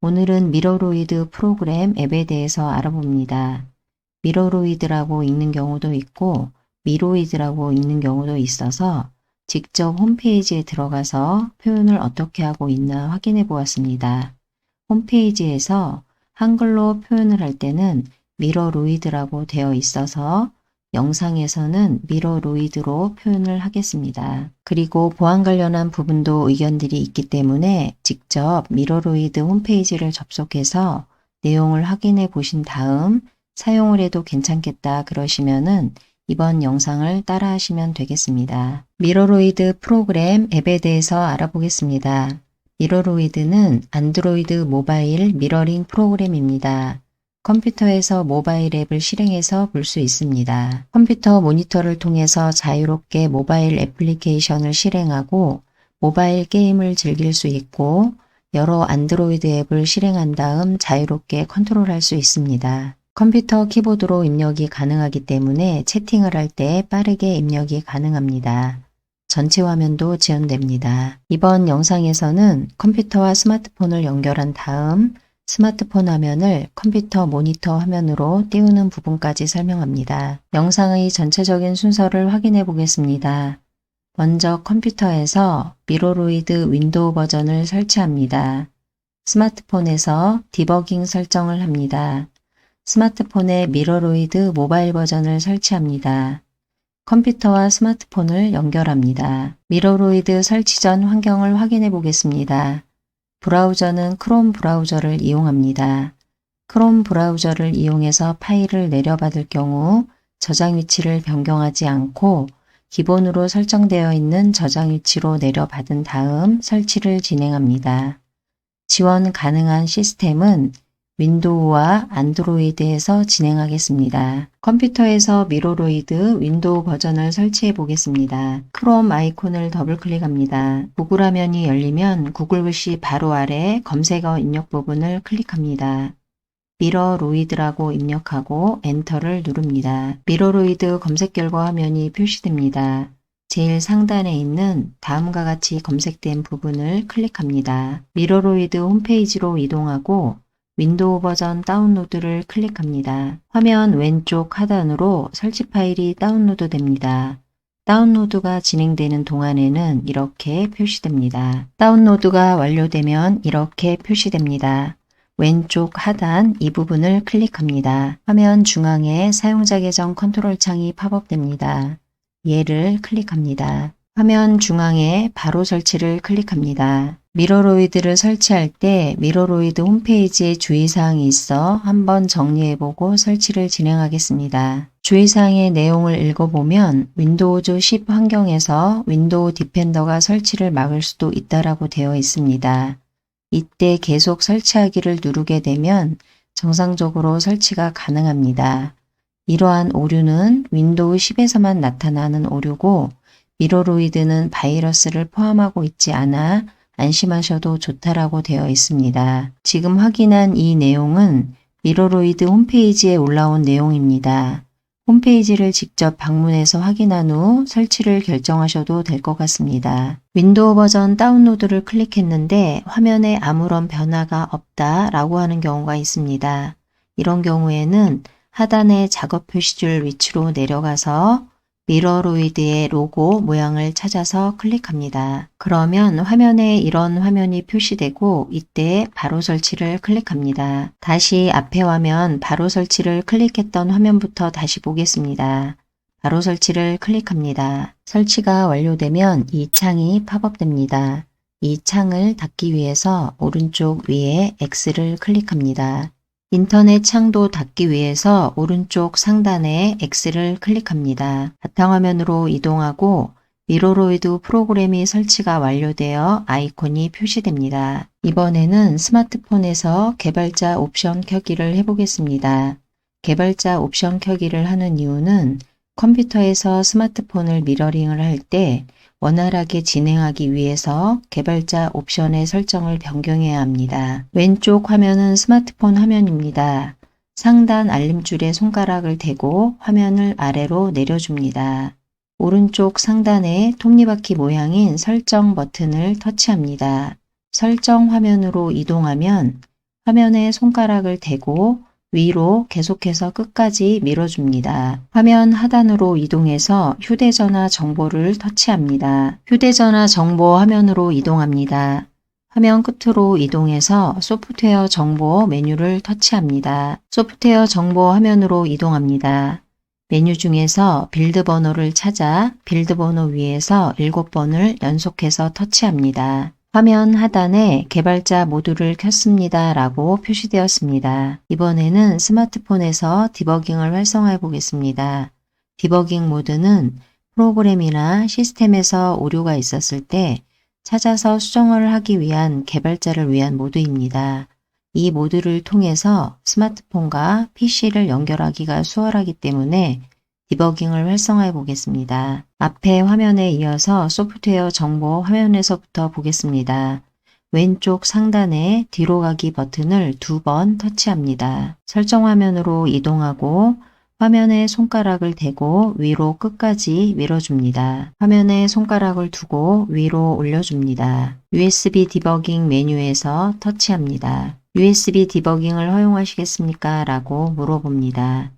오늘은 미러로이드 프로그램 앱에 대해서 알아봅니다. 미러로이드라고 읽는 경우도 있고 미로이드라고 읽는 경우도 있어서 직접 홈페이지에 들어가서 표현을 어떻게 하고 있나 확인해 보았습니다. 홈페이지에서 한글로 표현을 할 때는 미러로이드라고 되어 있어서 영상에서는 미러로이드로 표현을 하겠습니다. 그리고 보안 관련한 부분도 의견들이 있기 때문에 직접 미러로이드 홈페이지를 접속해서 내용을 확인해 보신 다음 사용을 해도 괜찮겠다 그러시면은 이번 영상을 따라 하시면 되겠습니다. 미러로이드 프로그램 앱에 대해서 알아보겠습니다. 미러로이드는 안드로이드 모바일 미러링 프로그램입니다. 컴퓨터에서 모바일 앱을 실행해서 볼 수 있습니다. 컴퓨터 모니터를 통해서 자유롭게 모바일 애플리케이션을 실행하고 모바일 게임을 즐길 수 있고 여러 안드로이드 앱을 실행한 다음 자유롭게 컨트롤할 수 있습니다. 컴퓨터 키보드로 입력이 가능하기 때문에 채팅을 할 때 빠르게 입력이 가능합니다. 전체 화면도 지원됩니다. 이번 영상에서는 컴퓨터와 스마트폰을 연결한 다음 스마트폰 화면을 컴퓨터 모니터 화면으로 띄우는 부분까지 설명합니다. 영상의 전체적인 순서를 확인해 보겠습니다. 먼저 컴퓨터에서 미러로이드 윈도우 버전을 설치합니다. 스마트폰에서 디버깅 설정을 합니다. 스마트폰에 미러로이드 모바일 버전을 설치합니다. 컴퓨터와 스마트폰을 연결합니다. 미러로이드 설치 전 환경을 확인해 보겠습니다. 브라우저는 크롬 브라우저를 이용합니다. 크롬 브라우저를 이용해서 파일을 내려받을 경우 저장 위치를 변경하지 않고 기본으로 설정되어 있는 저장 위치로 내려받은 다음 설치를 진행합니다. 지원 가능한 시스템은 윈도우와 안드로이드에서 진행하겠습니다. 컴퓨터에서 미러로이드 윈도우 버전을 설치해 보겠습니다. 크롬 아이콘을 더블 클릭합니다. 구글 화면이 열리면 구글 글씨 바로 아래 검색어 입력 부분을 클릭합니다. 미러로이드라고 입력하고 엔터를 누릅니다. 미러로이드 검색 결과 화면이 표시됩니다. 제일 상단에 있는 다음과 같이 검색된 부분을 클릭합니다. 미러로이드 홈페이지로 이동하고 윈도우 버전 다운로드를 클릭합니다. 화면 왼쪽 하단으로 설치 파일이 다운로드 됩니다. 다운로드가 진행되는 동안에는 이렇게 표시됩니다. 다운로드가 완료되면 이렇게 표시됩니다. 왼쪽 하단 이 부분을 클릭합니다. 화면 중앙에 사용자 계정 컨트롤 창이 팝업됩니다. 얘를 클릭합니다. 화면 중앙에 바로 설치를 클릭합니다. 미러로이드를 설치할 때 미러로이드 홈페이지에 주의사항이 있어 한번 정리해보고 설치를 진행하겠습니다. 주의사항의 내용을 읽어보면 윈도우즈 10 환경에서 윈도우 디펜더가 설치를 막을 수도 있다라고 되어 있습니다. 이때 계속 설치하기를 누르게 되면 정상적으로 설치가 가능합니다. 이러한 오류는 윈도우 10에서만 나타나는 오류고 미러로이드는 바이러스를 포함하고 있지 않아 안심하셔도 좋다라고 되어 있습니다. 지금 확인한 이 내용은 미러로이드 홈페이지에 올라온 내용입니다. 홈페이지를 직접 방문해서 확인한 후 설치를 결정하셔도 될 것 같습니다. 윈도우 버전 다운로드를 클릭했는데 화면에 아무런 변화가 없다라고 하는 경우가 있습니다. 이런 경우에는 하단의 작업 표시줄 위치로 내려가서 미러로이드의 로고 모양을 찾아서 클릭합니다. 그러면 화면에 이런 화면이 표시되고 이때 바로 설치를 클릭합니다. 다시 앞에 화면 바로 설치를 클릭했던 화면부터 다시 보겠습니다. 바로 설치를 클릭합니다. 설치가 완료되면 이 창이 팝업됩니다. 이 창을 닫기 위해서 오른쪽 위에 X를 클릭합니다. 인터넷 창도 닫기 위해서 오른쪽 상단에 X를 클릭합니다. 바탕화면으로 이동하고 미러로이드 프로그램이 설치가 완료되어 아이콘이 표시됩니다. 이번에는 스마트폰에서 개발자 옵션 켜기를 해보겠습니다. 개발자 옵션 켜기를 하는 이유는 컴퓨터에서 스마트폰을 미러링을 할 때 원활하게 진행하기 위해서 개발자 옵션의 설정을 변경해야 합니다. 왼쪽 화면은 스마트폰 화면입니다. 상단 알림줄에 손가락을 대고 화면을 아래로 내려줍니다. 오른쪽 상단에 톱니바퀴 모양인 설정 버튼을 터치합니다. 설정 화면으로 이동하면 화면에 손가락을 대고 위로 계속해서 끝까지 밀어줍니다. 화면 하단으로 이동해서 휴대전화 정보를 터치합니다. 휴대전화 정보 화면으로 이동합니다. 화면 끝으로 이동해서 소프트웨어 정보 메뉴를 터치합니다. 소프트웨어 정보 화면으로 이동합니다. 메뉴 중에서 빌드 번호를 찾아 빌드 번호 위에서 7번을 연속해서 터치합니다. 화면 하단에 개발자 모드를 켰습니다 라고 표시되었습니다. 이번에는 스마트폰에서 디버깅을 활성화해 보겠습니다. 디버깅 모드는 프로그램이나 시스템에서 오류가 있었을 때 찾아서 수정을 하기 위한 개발자를 위한 모드입니다. 이 모드를 통해서 스마트폰과 PC를 연결하기가 수월하기 때문에 디버깅을 활성화해 보겠습니다. 앞에 화면에 이어서 소프트웨어 정보 화면에서부터 보겠습니다. 왼쪽 상단에 뒤로 가기 버튼을 2번 터치합니다. 설정 화면으로 이동하고 화면에 손가락을 대고 위로 끝까지 밀어줍니다. 화면에 손가락을 두고 위로 올려줍니다. USB 디버깅 메뉴에서 터치합니다. USB 디버깅을 허용하시겠습니까? 라고 물어봅니다.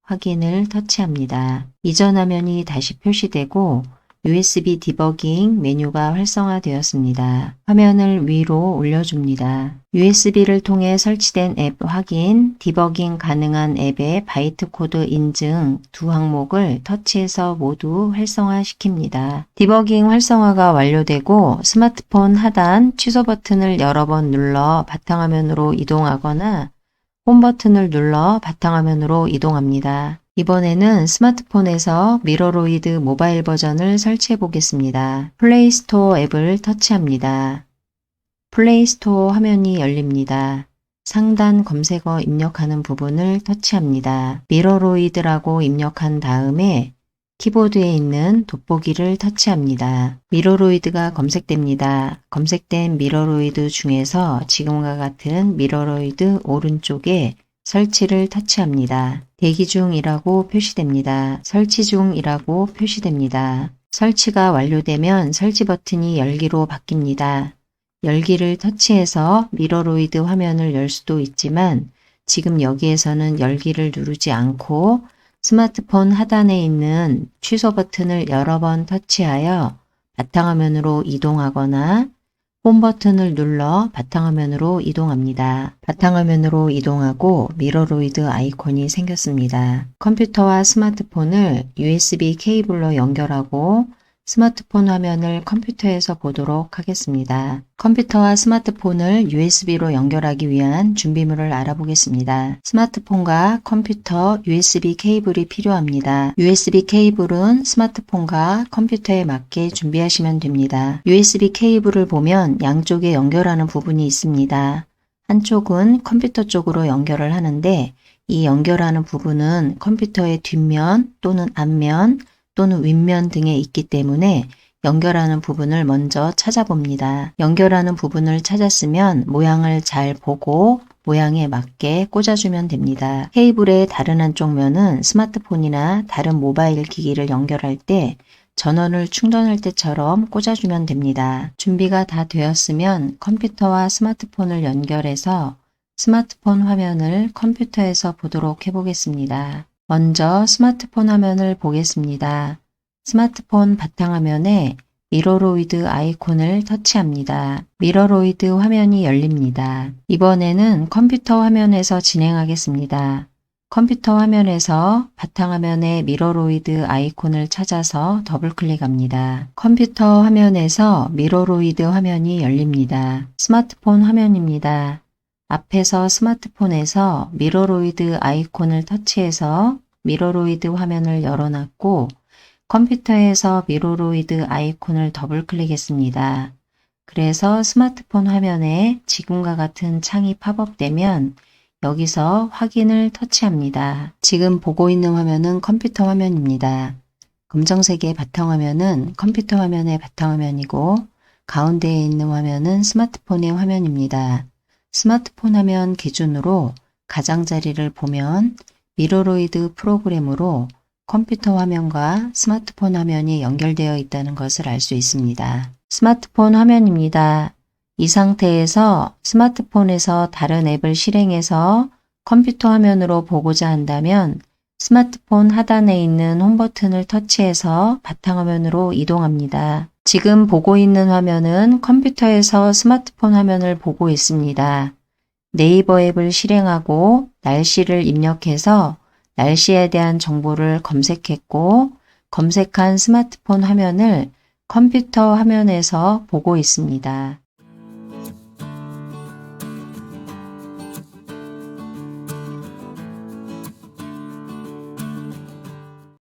확인을 터치합니다. 이전 화면이 다시 표시되고 USB 디버깅 메뉴가 활성화되었습니다. 화면을 위로 올려줍니다. USB를 통해 설치된 앱 확인, 디버깅 가능한 앱의 바이트 코드 인증 두 항목을 터치해서 모두 활성화시킵니다. 디버깅 활성화가 완료되고 스마트폰 하단 취소 버튼을 여러 번 눌러 바탕화면으로 이동하거나 홈 버튼을 눌러 바탕화면으로 이동합니다. 이번에는 스마트폰에서 미러로이드 모바일 버전을 설치해 보겠습니다. 플레이스토어 앱을 터치합니다. 플레이스토어 화면이 열립니다. 상단 검색어 입력하는 부분을 터치합니다. 미러로이드라고 입력한 다음에 키보드에 있는 돋보기를 터치합니다. 미러로이드가 검색됩니다. 검색된 미러로이드 중에서 지금과 같은 미러로이드 오른쪽에 설치를 터치합니다. 대기 중이라고 표시됩니다. 설치 중이라고 표시됩니다. 설치가 완료되면 설치 버튼이 열기로 바뀝니다. 열기를 터치해서 미러로이드 화면을 열 수도 있지만 지금 여기에서는 열기를 누르지 않고 스마트폰 하단에 있는 취소 버튼을 여러 번 터치하여 바탕화면으로 이동하거나 홈 버튼을 눌러 바탕화면으로 이동합니다. 바탕화면으로 이동하고 미러로이드 아이콘이 생겼습니다. 컴퓨터와 스마트폰을 USB 케이블로 연결하고 스마트폰 화면을 컴퓨터에서 보도록 하겠습니다. 컴퓨터와 스마트폰을 USB로 연결하기 위한 준비물을 알아보겠습니다. 스마트폰과 컴퓨터 USB 케이블이 필요합니다. USB 케이블은 스마트폰과 컴퓨터에 맞게 준비하시면 됩니다. USB 케이블을 보면 양쪽에 연결하는 부분이 있습니다. 한쪽은 컴퓨터 쪽으로 연결을 하는데 이 연결하는 부분은 컴퓨터의 뒷면 또는 앞면 또는 윗면 등에 있기 때문에 연결하는 부분을 먼저 찾아봅니다. 연결하는 부분을 찾았으면 모양을 잘 보고 모양에 맞게 꽂아주면 됩니다. 케이블의 다른 한쪽 면은 스마트폰이나 다른 모바일 기기를 연결할 때 전원을 충전할 때처럼 꽂아주면 됩니다. 준비가 다 되었으면 컴퓨터와 스마트폰을 연결해서 스마트폰 화면을 컴퓨터에서 보도록 해보겠습니다. 먼저 스마트폰 화면을 보겠습니다. 스마트폰 바탕화면에 미러로이드 아이콘을 터치합니다. 미러로이드 화면이 열립니다. 이번에는 컴퓨터 화면에서 진행하겠습니다. 컴퓨터 화면에서 바탕화면에 미러로이드 아이콘을 찾아서 더블클릭합니다. 컴퓨터 화면에서 미러로이드 화면이 열립니다. 스마트폰 화면입니다. 앞에서 스마트폰에서 미러로이드 아이콘을 터치해서 미러로이드 화면을 열어놨고 컴퓨터에서 미러로이드 아이콘을 더블클릭했습니다. 그래서 스마트폰 화면에 지금과 같은 창이 팝업되면 여기서 확인을 터치합니다. 지금 보고 있는 화면은 컴퓨터 화면입니다. 검정색의 바탕화면은 컴퓨터 화면의 바탕화면이고 가운데에 있는 화면은 스마트폰의 화면입니다. 스마트폰 화면 기준으로 가장자리를 보면 미러로이드 프로그램으로 컴퓨터 화면과 스마트폰 화면이 연결되어 있다는 것을 알 수 있습니다. 스마트폰 화면입니다. 이 상태에서 스마트폰에서 다른 앱을 실행해서 컴퓨터 화면으로 보고자 한다면 스마트폰 하단에 있는 홈 버튼을 터치해서 바탕화면으로 이동합니다. 지금 보고 있는 화면은 컴퓨터에서 스마트폰 화면을 보고 있습니다. 네이버 앱을 실행하고 날씨를 입력해서 날씨에 대한 정보를 검색했고 검색한 스마트폰 화면을 컴퓨터 화면에서 보고 있습니다.